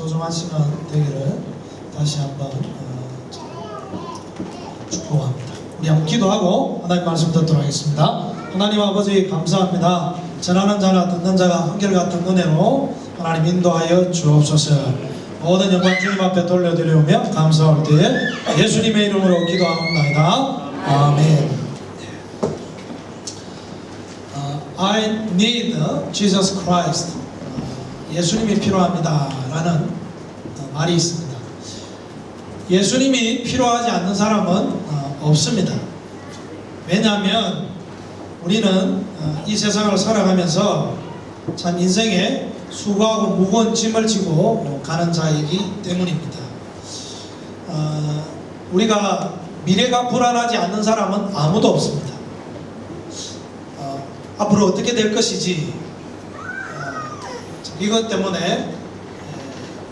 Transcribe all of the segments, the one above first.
소중한 시간 되기를 다시 한번 축복합니다. 우리 한번 기도하고 하나님 말씀 듣도록 하겠습니다. 하나님 아버지 감사합니다. 전하는 자나 듣는 자가 한결같은 은혜로 하나님 인도하여 주옵소서. 모든 영광 주님 앞에 돌려드리며 감사할 때에 예수님의 이름으로 기도하옵나이다. 아멘. I need Jesus Christ. 예수님이 필요합니다 라는 말이 있습니다. 예수님이 필요하지 않는 사람은 없습니다. 왜냐하면 우리는 이 세상을 살아가면서 참 인생에 수고하고 무거운 짐을 지고 가는 자이기 때문입니다. 우리가 미래가 불안하지 않는 사람은 아무도 없습니다. 앞으로 어떻게 될 것이지 이것 때문에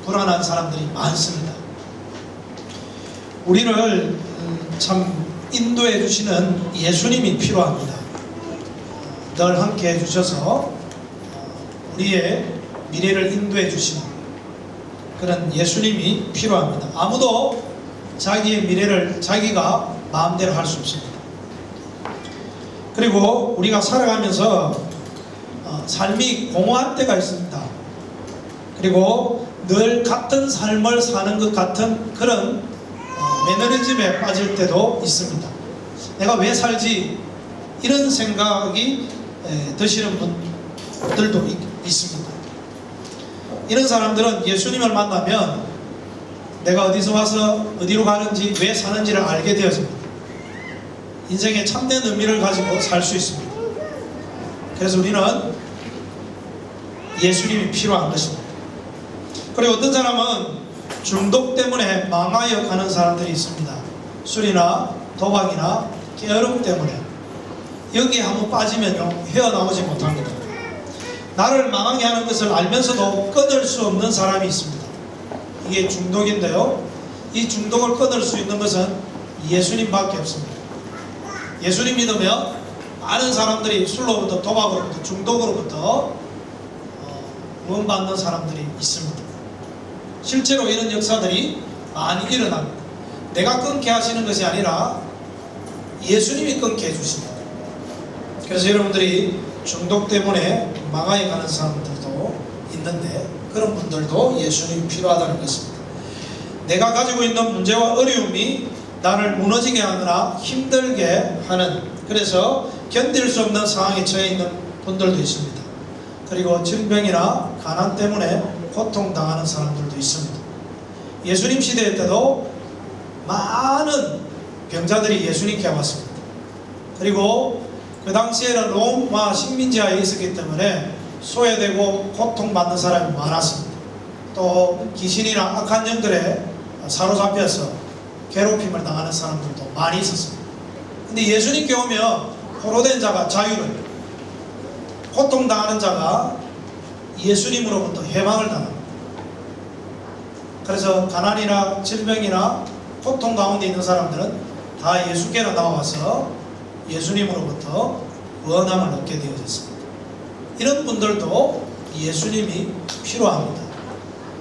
불안한 사람들이 많습니다. 우리를 참 인도해 주시는 예수님이 필요합니다. 늘 함께 해주셔서 우리의 미래를 인도해 주시는 그런 예수님이 필요합니다. 아무도 자기의 미래를 자기가 마음대로 할 수 없습니다. 그리고 우리가 살아가면서 삶이 공허한 때가 있습니다. 그리고 늘 같은 삶을 사는 것 같은 그런 매너리즘에 빠질 때도 있습니다. 내가 왜 살지? 이런 생각이 드시는 분들도 있습니다. 이런 사람들은 예수님을 만나면 내가 어디서 와서 어디로 가는지 왜 사는지를 알게 되어집니다. 인생의 참된 의미를 가지고 살 수 있습니다. 그래서 우리는 예수님이 필요한 것입니다. 그리고 어떤 사람은 중독 때문에 망하여 가는 사람들이 있습니다. 술이나 도박이나 게으름 때문에 여기에 한번 빠지면요 헤어나오지 못합니다. 나를 망하게 하는 것을 알면서도 끊을 수 없는 사람이 있습니다. 이게 중독인데요, 이 중독을 끊을 수 있는 것은 예수님밖에 없습니다. 예수님 믿으면 많은 사람들이 술로부터 도박으로부터 중독으로부터 구원받는 사람들이 있습니다. 실제로 이런 역사들이 많이 일어납니다. 내가 끊게 하시는 것이 아니라 예수님이 끊게 해주십니다. 그래서 여러분들이 중독 때문에 망하여 가는 사람들도 있는데 그런 분들도 예수님이 필요하다는 것입니다. 내가 가지고 있는 문제와 어려움이 나를 무너지게 하느라 힘들게 하는, 그래서 견딜 수 없는 상황에 처해 있는 분들도 있습니다. 그리고 질병이나 가난 때문에 고통당하는 사람들도 있습니다. 예수님 시대 때도 많은 병자들이 예수님께 왔습니다. 그리고 그 당시에는 로마 식민지하에 있었기 때문에 소외되고 고통받는 사람이 많았습니다. 또 귀신이나 악한 영들에 사로잡혀서 괴롭힘을 당하는 사람들도 많이 있었습니다. 근데 예수님께 오면 포로된 자가 자유를, 고통당하는 자가 예수님으로부터 해방을 당합니다. 그래서 가난이나 질병이나 고통 가운데 있는 사람들은 다 예수께로 나와서 예수님으로부터 구원함을 얻게 되어졌습니다. 이런 분들도 예수님이 필요합니다.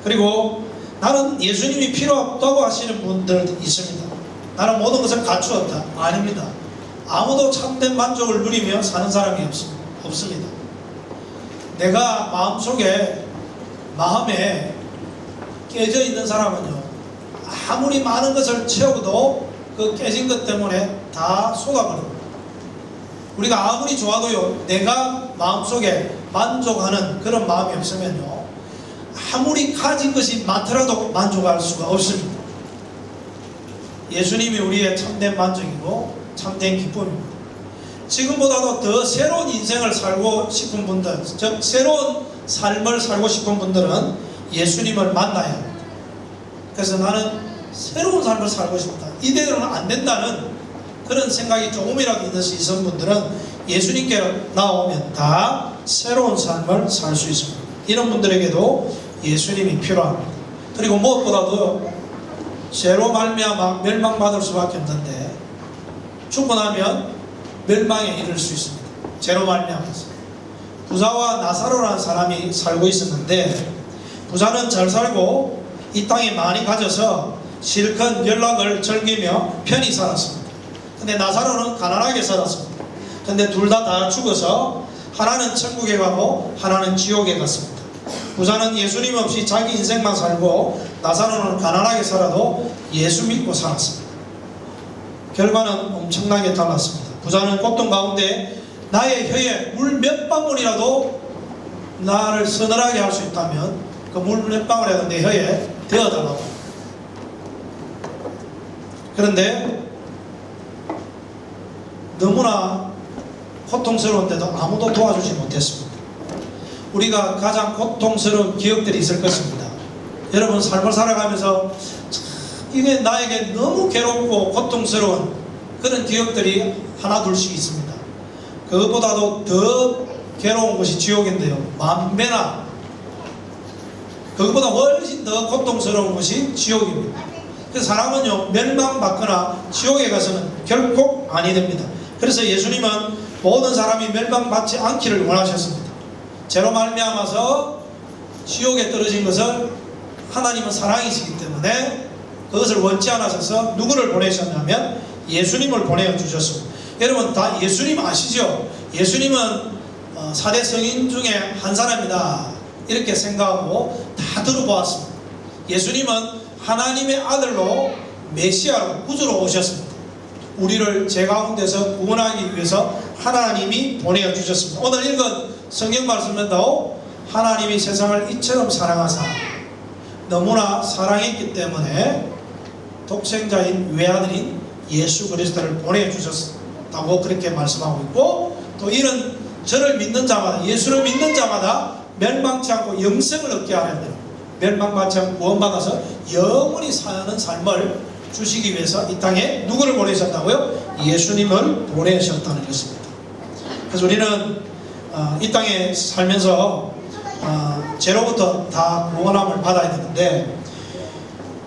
그리고 나는 예수님이 필요 없다고 하시는 분들 있습니다. 나는 모든 것을 갖추었다. 아닙니다. 아무도 참된 만족을 누리며 사는 사람이 없습니다. 내가 마음에 깨져 있는 사람은요, 아무리 많은 것을 채우고도 그 깨진 것 때문에 다 쏟아버립니다. 우리가 아무리 좋아도요, 내가 마음속에 만족하는 그런 마음이 없으면요, 아무리 가진 것이 많더라도 만족할 수가 없습니다. 예수님이 우리의 참된 만족이고 참된 기쁨입니다. 지금보다도 더 새로운 인생을 살고 싶은 분들, 즉 새로운 삶을 살고 싶은 분들은 예수님을 만나야 합니다. 그래서 나는 새로운 삶을 살고 싶다, 이대로는 안 된다는 그런 생각이 조금이라도 있는 분들은 예수님께 나오면 다 새로운 삶을 살 수 있습니다. 이런 분들에게도 예수님이 필요합니다. 그리고 무엇보다도 죄로 말미암아 멸망받을 수밖에 없는데 죽고 나면 멸망에 이를 수 있습니다. 죄로 말미암아서. 부자와 나사로라는 사람이 살고 있었는데 부자는 잘 살고 이 땅에 많이 가져서 실컷 연락을 즐기며 편히 살았습니다. 근데 나사로는 가난하게 살았습니다. 근데 둘 다 죽어서 하나는 천국에 가고 하나는 지옥에 갔습니다. 부자는 예수님 없이 자기 인생만 살고 나사로는 가난하게 살아도 예수 믿고 살았습니다. 결과는 엄청나게 달랐습니다. 부자는 고통 가운데 나의 혀에 물 몇 방울이라도 나를 서늘하게 할 수 있다면 그 물 몇 방울이라도 내 혀에 되어달라고. 그런데 너무나 고통스러운데도 아무도 도와주지 못했습니다. 우리가 가장 고통스러운 기억들이 있을 것입니다. 여러분 삶을 살아가면서 이게 나에게 너무 괴롭고 고통스러운 그런 기억들이 하나 둘씩 있습니다. 그것보다도 더 괴로운 것이 지옥인데요. 만배나 그것보다 훨씬 더 고통스러운 것이 지옥입니다. 그래서 사람은요 멸망받거나 지옥에 가서는 결코 아니 됩니다. 그래서 예수님은 모든 사람이 멸망받지 않기를 원하셨습니다. 죄로 말미암아서 지옥에 떨어진 것을 하나님은 사랑이시기 때문에 그것을 원치 않으셔서 누구를 보내셨냐면 예수님을 보내주셨습니다. 여러분 다 예수님 아시죠? 예수님은 4대 성인 중에 한 사람이다 이렇게 생각하고 다 들어보았습니다. 예수님은 하나님의 아들로 메시아로 구주로 오셨습니다. 우리를 죄 가운데서 구원하기 위해서 하나님이 보내주셨습니다. 오늘 읽은 성경 말씀에도 하나님이 세상을 이처럼 사랑하사 너무나 사랑했기 때문에 독생자인 외아들인 예수 그리스도를 보내주셨다고 그렇게 말씀하고 있고, 또 이런 저를 믿는 자마다, 예수를 믿는 자마다 멸망치 않고 영생을 얻게 하려면, 멸망받지 않고 구원받아서 영원히 사는 삶을 주시기 위해서 이 땅에 누구를 보내셨다고요? 예수님을 보내셨다는 것입니다. 그래서 우리는 이 땅에 살면서 죄로부터 다 구원함을 받아야 되는데,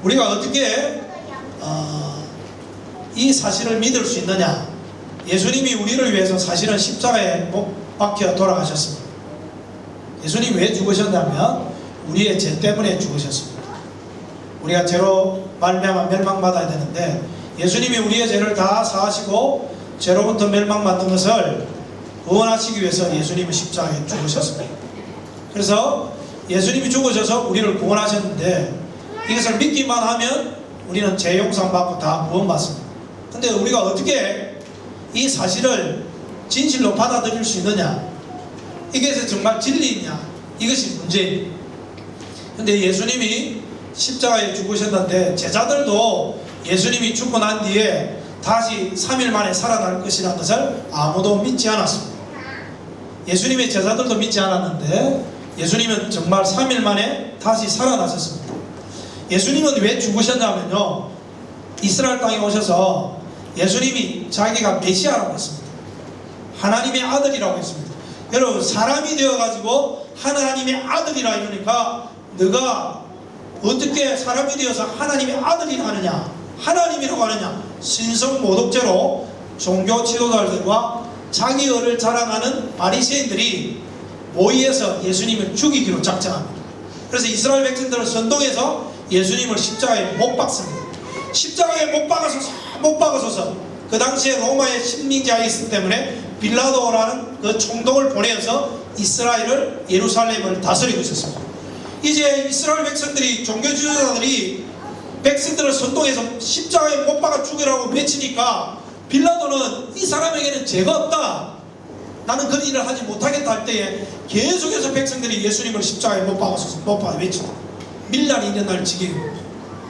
우리가 어떻게 이 사실을 믿을 수 있느냐? 예수님이 우리를 위해서 사실은 십자가에 못 박혀 돌아가셨습니다. 예수님이 왜 죽으셨냐면 우리의 죄 때문에 죽으셨습니다. 우리가 죄로 말미암아 멸망받아야 되는데, 예수님이 우리의 죄를 다 사하시고 죄로부터 멸망받는 것을 구원하시기 위해서 예수님은 십자가에 죽으셨습니다. 그래서 예수님이 죽으셔서 우리를 구원하셨는데, 이것을 믿기만 하면 우리는 죄 용서 받고 다 구원받습니다. 근데 우리가 어떻게 이 사실을 진실로 받아들일 수 있느냐? 이것이 정말 진리이냐? 이것이 문제입니다. 근데 예수님이 십자가에 죽으셨는데 제자들도 예수님이 죽고 난 뒤에 다시 3일 만에 살아날 것이라는 것을 아무도 믿지 않았습니다. 예수님의 제자들도 믿지 않았는데 예수님은 정말 3일 만에 다시 살아나셨습니다. 예수님은 왜 죽으셨냐면요, 이스라엘 땅에 오셔서 예수님이 자기가 메시아라고 했습니다. 하나님의 아들이라고 했습니다. 여러분, 사람이 되어가지고 하나님의 아들이라 이러니까 너가 어떻게 사람이 되어서 하나님의 아들이 하느냐, 하나님이라고 하느냐? 신성모독죄로 종교 지도자들과 자기 의를 자랑하는 바리새인들이 모의해서 예수님을 죽이기로 작정합니다. 그래서 이스라엘 백성들을 선동해서 예수님을 십자가에 못 박습니다. 십자가에 못 박아서서 그 당시에 로마의 식민지하에 있기 때문에 빌라도라는 그 총독을 보내어서 이스라엘을, 예루살렘을 다스리고 있었습니다. 이제 이스라엘 백성들이, 종교 지도자들이 백성들을 선동해서 십자가에 못 박아 죽이라고 외치니까 빌라도는 이 사람에게는 죄가 없다, 나는 그런 일을 하지 못하겠다 할 때에 계속해서 백성들이 예수님을 십자가에 못 박아 외치다. 밀란이 일어날 지경입니다.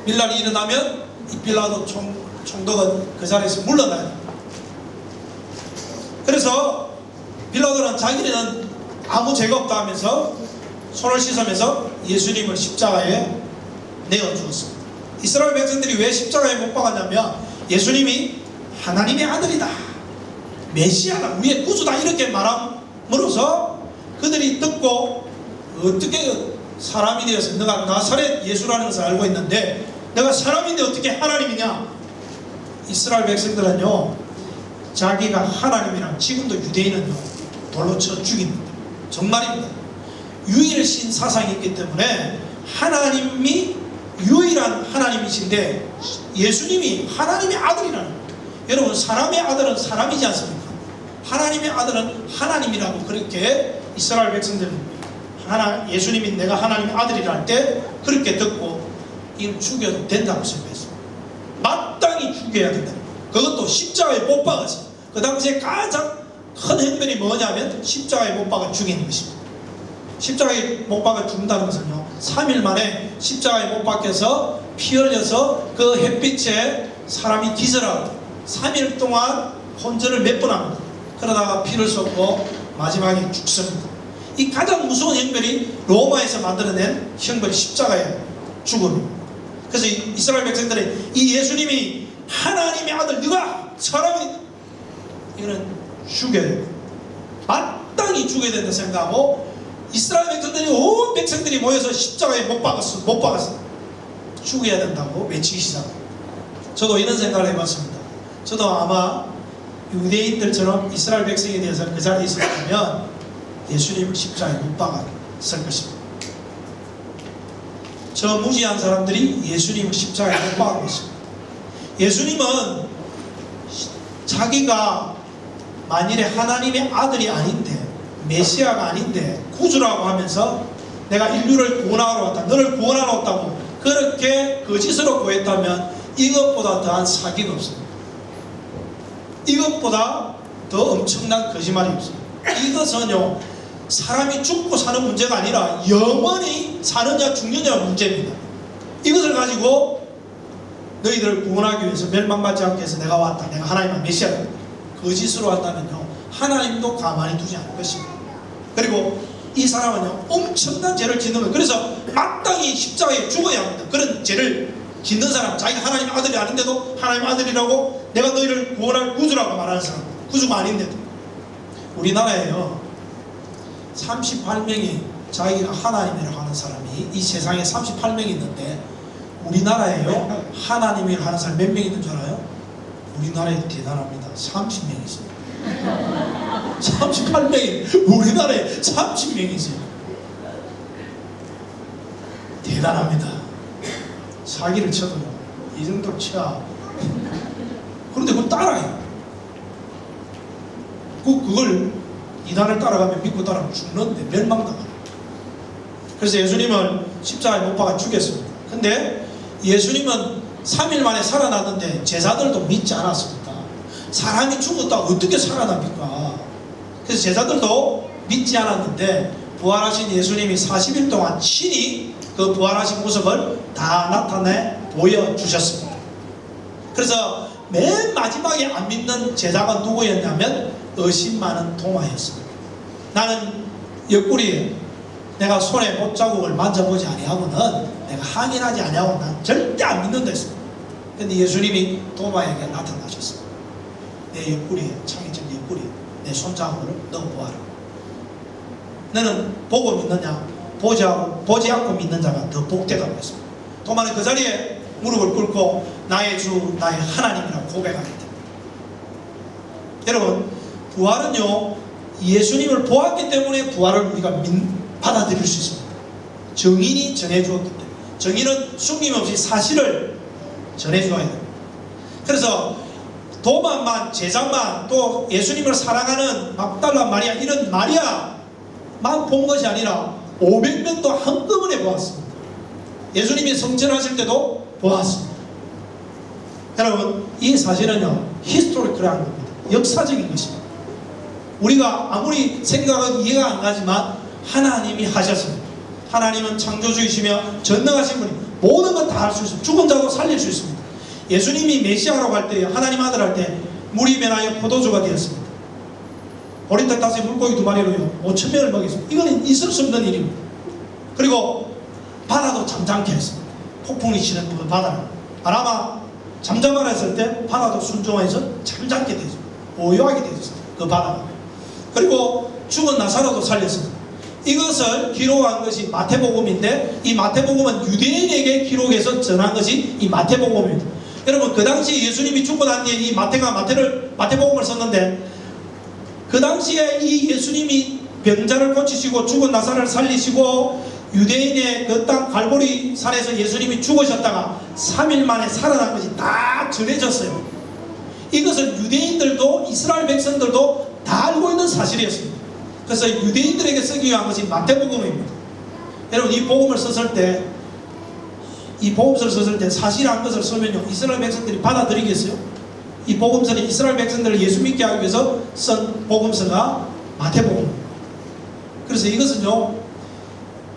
밀란이 일어나면 이 빌라도 총독은 그 자리에서 물러나야 됩니다. 그래서 빌라도는 자기는 아무 죄가 없다 하면서 손을 씻으면서 예수님을 십자가에 내어주었습니다. 이스라엘 백성들이 왜 십자가에 못 박았냐면 예수님이 하나님의 아들이다, 메시아다, 우리의 구주다 이렇게 말함으로써 그들이 듣고, 어떻게 사람이 되어서 너가 나사렛 예수라는 것을 알고 있는데 너가 사람인데 어떻게 하나님이냐? 이스라엘 백성들은요, 자기가 하나님이랑 지금도 유대인은요 돌로 쳐 죽입니다. 정말입니다. 유일신 사상이 있기 때문에 하나님이 유일한 하나님이신데 예수님이 하나님의 아들이라는 거예요. 여러분, 사람의 아들은 사람이지 않습니까? 하나님의 아들은 하나님이라고 그렇게 이스라엘 백성들은 예수님이 내가 하나님의 아들이라 할 때 그렇게 듣고 이를 죽여도 된다고 생각했어요. 마땅히 죽여야 된다. 그것도 십자가에 못 박아서. 그 당시에 가장 큰 행렬이 뭐냐면 십자가에 못 박아 죽이는 것입니다. 십자가에 못 박아 죽는다는 것은요, 3일 만에 십자가에 못 박혀서 피 흘려서 그 햇빛에 사람이 기절하고 3일 동안 혼전을 몇 번 합니다. 그러다가 피를 쏟고 마지막에 죽습니다. 이 가장 무서운 형벌이 로마에서 만들어낸 형벌이 십자가의 죽음입니다. 그래서 이스라엘 백성들이 이 예수님이 하나님의 아들, 네가 사람이, 이거는 죽여야 돼요. 마땅히 죽여야 된다 생각하고 이스라엘 백성들이, 온 백성들이 모여서 십자가에 못 박았어. 죽여야 된다고 외치기 시작합니다. 저도 이런 생각을 해봤습니다. 저도 아마 유대인들처럼 이스라엘 백성에 대해서 그 자리에 있었다면 예수님을 십자가에 못 박았을 것입니다. 저 무지한 사람들이 예수님을 십자가에 못 박은 것입니다. 예수님은 자기가 만일에 하나님의 아들이 아닌데, 메시아가 아닌데 구주라고 하면서 내가 인류를 구원하러 왔다, 너를 구원하러 왔다고 그렇게 거짓으로 구했다면 이것보다 더한 사기가 없습니다. 이것보다 더 엄청난 거짓말이 없습니다. 이것은요, 사람이 죽고 사는 문제가 아니라 영원히 사느냐 죽느냐 문제입니다. 이것을 가지고 너희들을 구원하기 위해서 멸망받지 않게 해서 내가 왔다, 내가 하나님의 메시아다, 거짓으로 한다면요, 하나님도 가만히 두지 않을 것입니다. 그리고 이 사람은요, 엄청난 죄를 짓는 거예요. 그래서 마땅히 십자가에 죽어야 합니다. 그런 죄를 짓는 사람, 자기가 하나님의 아들이 아닌데도 하나님의 아들이라고, 내가 너희를 구원할 구주라고 말하는 사람, 구주가 아닌데도. 우리나라에요, 38명이 자기가 하나님이라고 하는 사람이 이 세상에 38명이 있는데, 우리나라에요, 하나님이라고 하는 사람 몇 명 있는 줄 알아요? 우리나라에 대단합니다. 30명 있어요. 38명이 우리나라에 30명이 있어요. 대단합니다. 사기를 쳐도 이 정도 쳐. 그런데 그걸 따라해요. 그걸 이단을 따라가면, 믿고 따라가면 죽는데 멸망당합니다. 그래서 예수님을 십자가에 못 박아 죽였습니다. 근데 예수님은 3일 만에 살아났는데 제자들도 믿지 않았습니다. 사람이 죽었다고 어떻게 살아납니까? 그래서 제자들도 믿지 않았는데 부활하신 예수님이 40일 동안 친히 그 부활하신 모습을 다 나타내 보여주셨습니다. 그래서 맨 마지막에 안 믿는 제자가 누구였냐면 의심 많은 도마였습니다. 나는 옆구리에 내가 손에 못자국을 만져보지 아니하고는 내가 항인하지 아니하고 난 절대 안 믿는다 했습니다. 그런데 예수님이 도마에게 나타나셨습니다. 내 옆구리에, 창의적 옆구리에 내 손자국을 넣어보아라. 너는 보고 믿느냐? 보지 않고 믿는 자가 더 복되다고 했습니다. 도마는 그 자리에 무릎을 꿇고 나의 주, 나의 하나님이라고 고백하게 됩니다. 여러분, 부활은요, 예수님을 보았기 때문에 부활을 우리가 받아들일 수 있습니다. 증인이 전해주었기 때문에. 증인은 숨김없이 사실을 전해주어야 됩니다. 그래서 도마만, 제자만, 또 예수님을 사랑하는 막달라 마리아, 이런 마리아만 본 것이 아니라 500명도 한꺼번에 보았습니다. 예수님이 성천하실 때도 보았습니다. 여러분, 이 사실은요, 히스토리컬한 겁니다. 역사적인 것입니다. 우리가 아무리 생각은 이해가 안 가지만 하나님이 하셨습니다. 하나님은 창조주이시며 전능하신 분이 모든 것 다 할 수 있습니다. 죽은 자도 살릴 수 있습니다. 예수님이 메시아라고 할 때, 하나님 아들 할 때 물이 변하여 포도주가 되었습니다. 보리떡 5개, 물고기 2마리로요 5,000명을 먹였습니다. 이거는 있을 수 없는 일입니다. 그리고 바다도 잠잠케 했습니다. 폭풍이 치는 그 바다를, 바람아 잠잠하라 했을 때 바다도 순종해서 잠잠게 되죠. 고요하게 되었습니다. 그 바다가. 그리고 죽은 나사로도 살렸습니다. 이것을 기록한 것이 마태복음인데, 이 마태복음은 유대인에게 기록해서 전한 것이 이 마태복음입니다. 여러분, 그 당시 예수님이 죽고 난 뒤에 이 마태복음을 썼는데, 그 당시에 이 예수님이 병자를 고치시고 죽은 나사로를 살리시고 유대인의 그 땅 갈보리 산에서 예수님이 죽으셨다가 3일 만에 살아난 것이 다 전해졌어요. 이것을 유대인들도 이스라엘 백성들도 다 알고 있는 사실이었습니다. 그래서 유대인들에게 쓰기 위한 것이 마태복음입니다. 여러분, 이 복음을 썼을 때, 이 복음서를 썼을 때 사실한 것을 쓰면요, 이스라엘 백성들이 받아들이겠어요? 이 복음서는 이스라엘 백성들을 예수 믿게 하기 위해서 쓴 복음서가 마태복음. 그래서 이것은요,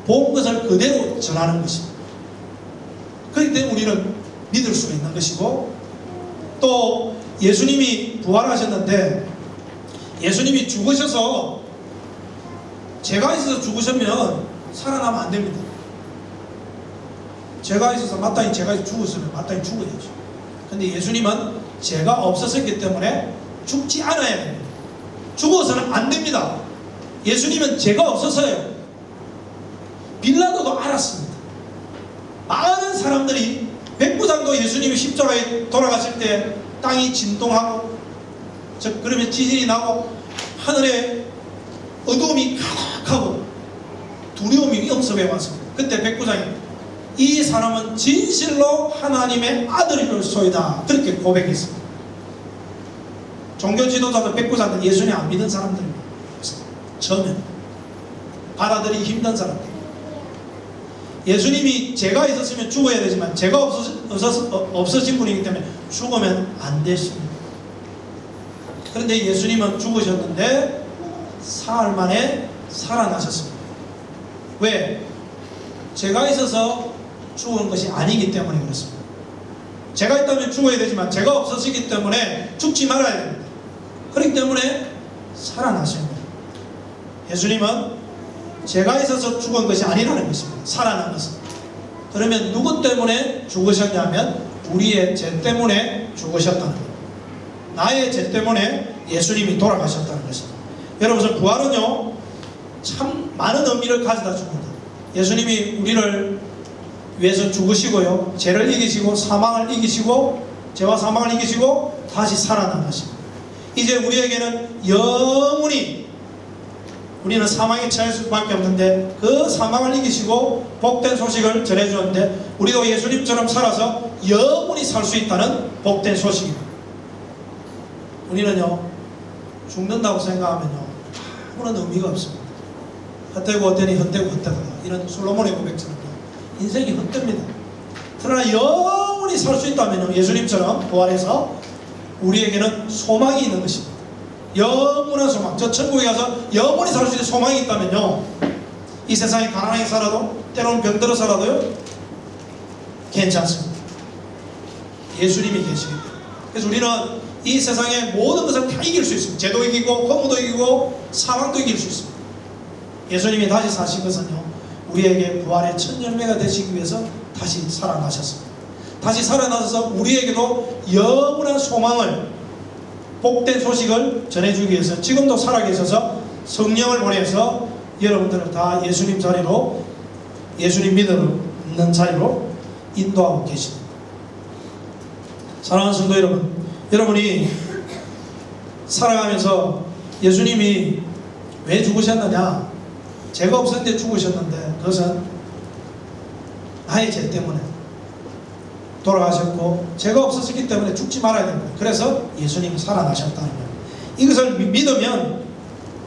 본 것을 그대로 전하는 것입니다. 그렇기 때문에 우리는 믿을 수가 있는 것이고, 또 예수님이 부활하셨는데 예수님이 죽으셔서 죄가 있어서 죽으시면 살아나면 안 됩니다. 죄가 있어서 마땅히 죄가 있어서 죽었으면 마땅히 죽어야죠. 근데 예수님은 죄가 없었기 때문에 죽지 않아야 됩니다. 죽어서는 안 됩니다. 예수님은 죄가 없었어요. 빌라도도 알았습니다. 많은 사람들이 백부장도 예수님이 십자가에 돌아가실 때 땅이 진동하고, 그러면 지진이 나고 하늘에 어두움이 가득하고 두려움이 영섭해 왔습니다. 그때 백부장이 이 사람은 진실로 하나님의 아들일 소이다, 그렇게 고백했습니다. 종교 지도자들 백부장들 예수님 안 믿은 사람들입니다. 처음에 받아들이기 힘든 사람들. 예수님이 죄가 있었으면 죽어야 되지만 죄가 없으신 분이기 때문에 죽으면 안 됐습니다. 그런데 예수님은 죽으셨는데 사흘 만에 살아나셨습니다. 왜? 죄가 있어서 죽은 것이 아니기 때문에 그렇습니다. 죄가 있다면 죽어야 되지만 죄가 없으시기 때문에 죽지 말아야 됩니다. 그렇기 때문에 살아나십니다. 예수님은 죄가 있어서 죽은 것이 아니라는 것입니다. 살아난 것은. 그러면 누구 때문에 죽으셨냐면 우리의 죄 때문에 죽으셨다는 겁니다. 나의 죄 때문에 예수님이 돌아가셨다는 것입니다. 여러분, 부활은요 참 많은 의미를 가져다 줍니다. 예수님이 우리를 위해서 죽으시고요, 죄를 이기시고 사망을 이기시고, 죄와 사망을 이기시고 다시 살아난 것입니다. 이제 우리에게는 영원히, 우리는 사망에 처할 수밖에 없는데 그 사망을 이기시고 복된 소식을 전해주는데 우리도 예수님처럼 살아서 영원히 살 수 있다는 복된 소식입니다. 우리는요 죽는다고 생각하면요 아무런 의미가 없습니다. 헛되고 헛되니 헛되고 헛되다, 이런 솔로몬의 고백처럼요 인생이 헛됩니다. 그러나 영원히 살 수 있다면요 예수님처럼 부활해서 우리에게는 소망이 있는 것입니다. 영원한 소망. 저 천국에 가서 영원히 살 수 있는 소망이 있다면요 이 세상에 가난하게 살아도, 때로는 병들어 살아도요 괜찮습니다. 예수님이 계시기 때문에. 그래서 우리는 이 세상의 모든 것을 다 이길 수 있습니다. 죄도 이기고 허무도 이기고 사망도 이길 수 있습니다. 예수님이 다시 사신 것은요 우리에게 부활의 첫 열매가 되시기 위해서 다시 살아나셨습니다. 다시 살아나셔서 우리에게도 영원한 소망을, 복된 소식을 전해주기 위해서 지금도 살아계셔서 성령을 보내서 여러분들을 다 예수님 자리로, 예수님 믿는 자리로 인도하고 계십니다. 사랑하는 성도 여러분, 여러분이 살아가면서 예수님이 왜 죽으셨느냐? 죄가 없었는데 죽으셨는데 그것은 나의 죄 때문에 돌아가셨고 죄가 없었기 때문에 죽지 말아야 됩니다. 그래서 예수님이 살아나셨다는 거예요. 이것을 믿으면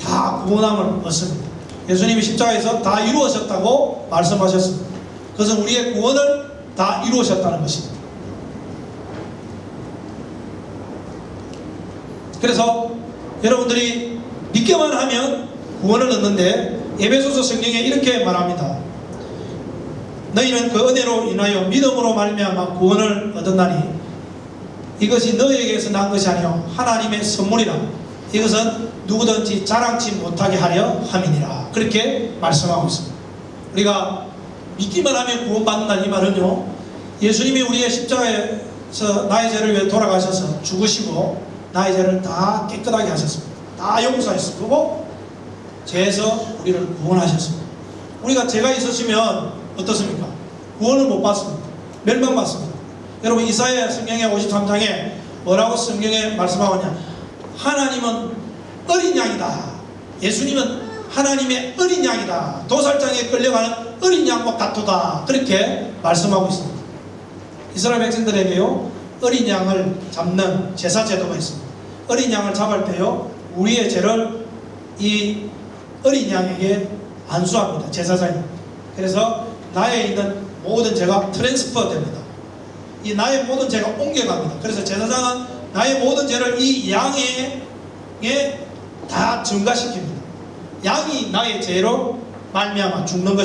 다 구원함을 얻습니다. 예수님이 십자가에서 다 이루어졌다고 말씀하셨습니다. 그것은 우리의 구원을 다 이루어졌다는 것입니다. 그래서 여러분들이 믿기만 하면 구원을 얻는데 에베소서 성경에 이렇게 말합니다. 너희는 그 은혜로 인하여 믿음으로 말미암아 구원을 얻었나니 이것이 너희에게서 난 것이 아니요 하나님의 선물이라. 이것은 누구든지 자랑치 못하게 하려 함이니라. 그렇게 말씀하고 있습니다. 우리가 믿기만 하면 구원받는다, 이 말은요 예수님이 우리의 십자가에서 나의 죄를 위해 돌아가셔서 죽으시고 나의 죄를 다 깨끗하게 하셨습니다. 다 용서하셨습니다. 그리고 죄에서 우리를 구원하셨습니다. 우리가 죄가 있으시면 어떻습니까? 구원을 못 받습니다. 멸망받습니다. 여러분, 이사야 성경의 53장에 뭐라고 성경에 말씀하고 있냐? 하나님은 어린 양이다. 예수님은 하나님의 어린 양이다. 도살장에 끌려가는 어린 양과 같도다. 그렇게 말씀하고 있습니다. 이스라엘 백성들에게요, 어린 양을 잡는 제사 제도가 있습니다. 어린 양을 잡을 때요, 우리의 죄를 이 어린 양에게 안수합니다. 제사장이. 그래서 나에 있는 모든 죄가 트랜스퍼 됩니다. 이 나의 모든 죄가 옮겨갑니다. 그래서 제사장은 나의 모든 죄를 이 양에게 다 증가시킵니다. 양이 나의 죄로 말미암아 죽는 것입니다.